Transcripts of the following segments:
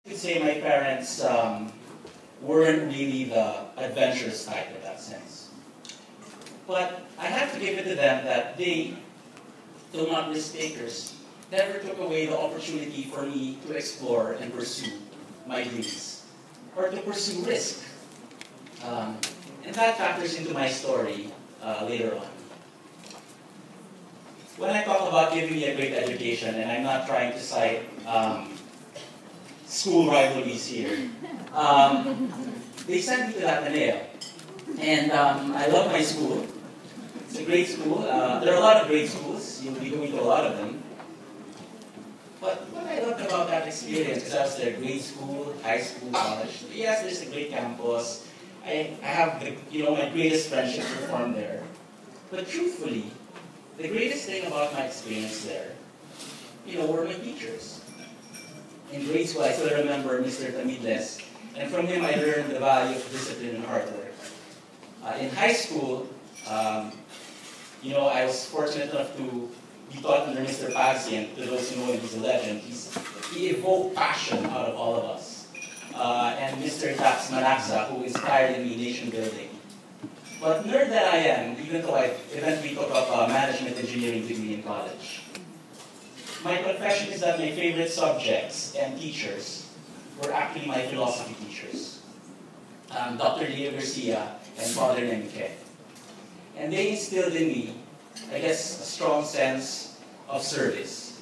could say my parents weren't really the adventurous type in that sense. But I have to give it to them that they, though not risk takers, never took away the opportunity for me to explore and pursue my dreams, or to pursue risk. And that factors into my story later on. When I talk about giving me a great education, and I'm not trying to cite school rivalries here, they sent me to Ateneo. And I love my school. It's a great school. There are a lot of great schools. You'll be going to a lot of them. But what I loved about that experience is I was there, grade school, high school, college. Yes, there's a great campus. I have my greatest friendships were formed there. But truthfully, the greatest thing about my experience there, were my teachers. In grade school, I still remember Mr. Tamidles, and from him I learned the value of discipline and hard work. In high school, I was fortunate enough to be taught under Mr. Pagsi, to those who know him, he's a legend. He evoked passion out of all of us. And Mr. Dax Manaksa, who inspired in me nation building. But nerd that I am, even though I eventually took up a management engineering degree in college, my confession is that my favorite subjects and teachers were actually my philosophy teachers, Dr. Leo Garcia and Father Nemke. And they instilled in me, I guess, a strong sense of service,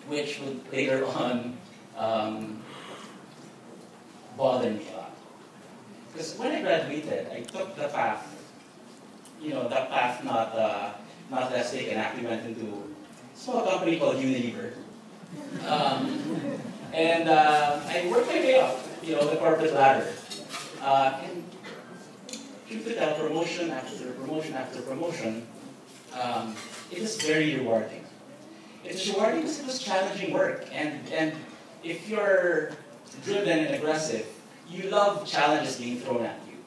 which would later on bother me a lot. Because when I graduated, I took the path, that path not less taken. I actually went into a small company called Unilever. And I worked my way up, the corporate ladder. And truth to tell, promotion after promotion after promotion, it was very rewarding. It was rewarding because it was challenging work. And if you're driven and aggressive, you love challenges being thrown at you.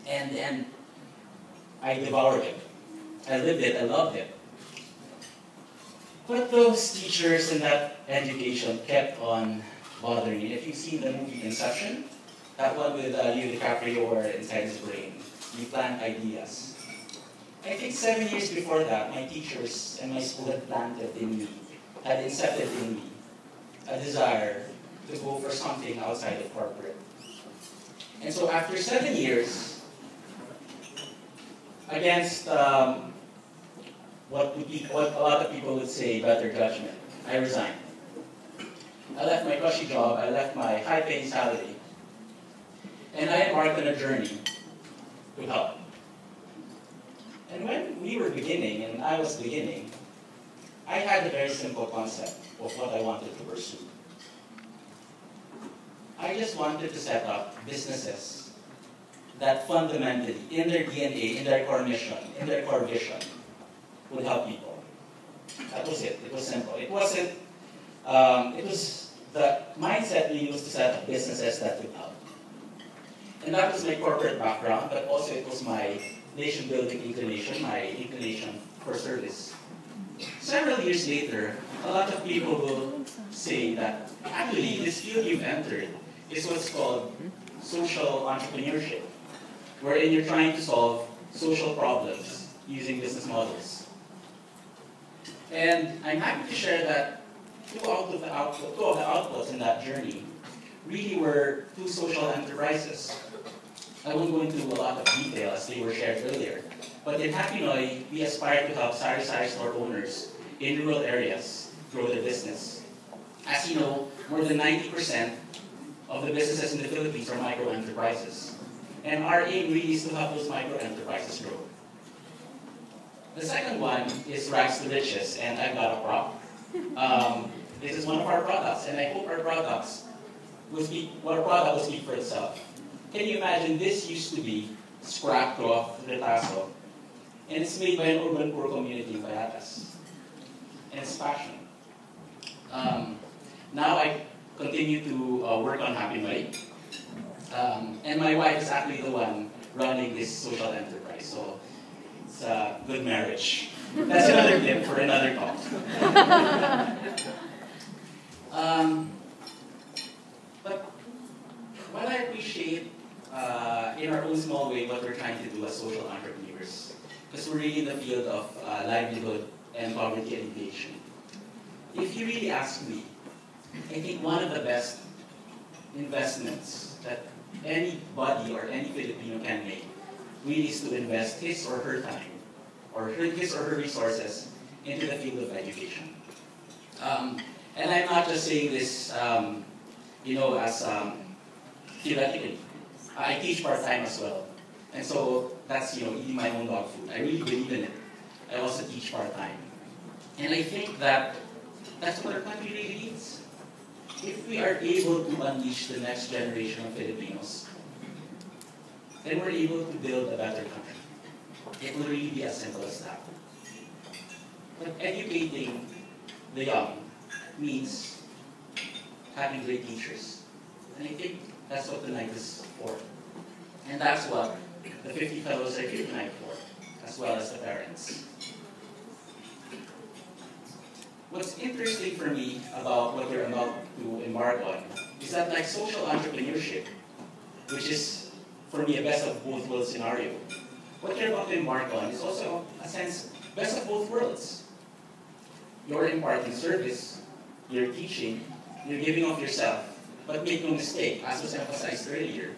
And I devoured it. I lived it, I loved it. But those teachers and that education kept on bothering me. If you've seen the movie Inception, that one with Leo DiCaprio where inside his brain, you plant ideas. I think 7 years before that, my teachers and my school had planted in me, had incepted in me, a desire to go for something outside of corporate. And so after 7 years, against what a lot of people would say, better judgment, I resigned. I left my cushy job, I left my high-paying salary, and I embarked on a journey to help. And when we were beginning, and I was beginning, I had a very simple concept of what I wanted to pursue. I just wanted to set up businesses that fundamentally, in their DNA, in their core mission, in their core vision, would help people. That was it. It was simple. It wasn't, the mindset really was to set up businesses that would help. And that was my corporate background, but also it was my nation-building inclination, my inclination for service. Several years later, a lot of people will say that actually this field you've entered is what's called social entrepreneurship, wherein you're trying to solve social problems using business models. And I'm happy to share that two of the outputs in that journey really were two social enterprises. I won't go into a lot of detail as they were shared earlier, but in Happinoy, we aspire to help sari-sari store owners in rural areas grow their business. As you know, more than 90% of the businesses in the Philippines are micro-enterprises. And our aim really is to help those micro-enterprises grow. The second one is Rags to Riches, and I've got a prop. This is one of our products, and I hope our product will speak for itself. Can you imagine, this used to be scrap cloth retazo, and it's made by an urban poor community in Payatas. And it's fashion. Now I continue to work on Happinoy, and my wife is actually the one running this social enterprise, so it's a good marriage. That's another tip for another talk. small way what we're trying to do as social entrepreneurs. Because we're really in the field of livelihood and poverty alleviation. If you really ask me, I think one of the best investments that anybody or any Filipino can make really is to invest his or her time or his or her resources into the field of education. And I'm not just saying this, as theoretically. I teach part-time as well. And so that's, eating my own dog food. I really believe in it. I also teach part-time. And I think that that's what our country really needs. If we are able to unleash the next generation of Filipinos, then we're able to build a better country. It will really be as simple as that. But educating the young means having great teachers. And I think that's what the night is for. And that's what the 50 fellows are here tonight for, as well as the parents. What's interesting for me about what we're about to embark on is that, like social entrepreneurship, which is, for me, a best of both worlds scenario, what you're about to embark on is also, a sense, best of both worlds. You're imparting service, you're teaching, you're giving of yourself, but make no mistake, as was emphasized earlier,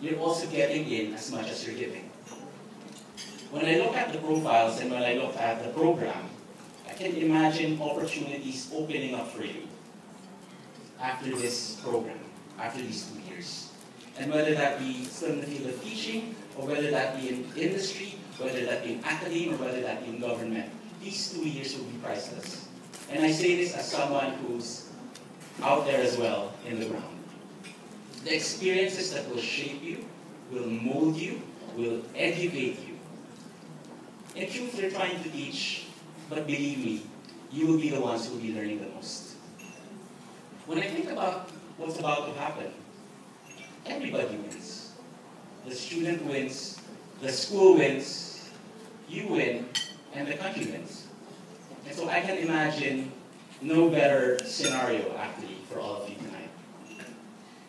you're also getting in as much as you're giving. When I look at the profiles and when I look at the program, I can imagine opportunities opening up for you after this program, after these 2 years. And whether that be still in the field of teaching, or whether that be in industry, whether that be in academia, or whether that be in government, these 2 years will be priceless. And I say this as someone who's out there as well in the ground. The experiences that will shape you, will mold you, will educate you. In truth, you're trying to teach, but believe me, you will be the ones who will be learning the most. When I think about what's about to happen, everybody wins. The student wins, the school wins, you win, and the country wins. And so I can imagine no better scenario, actually, for all of you tonight.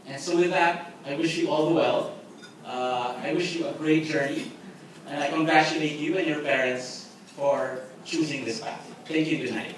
And so with that, I wish you all the well. I wish you a great journey. And I congratulate you and your parents for choosing this path. Thank you. Good night.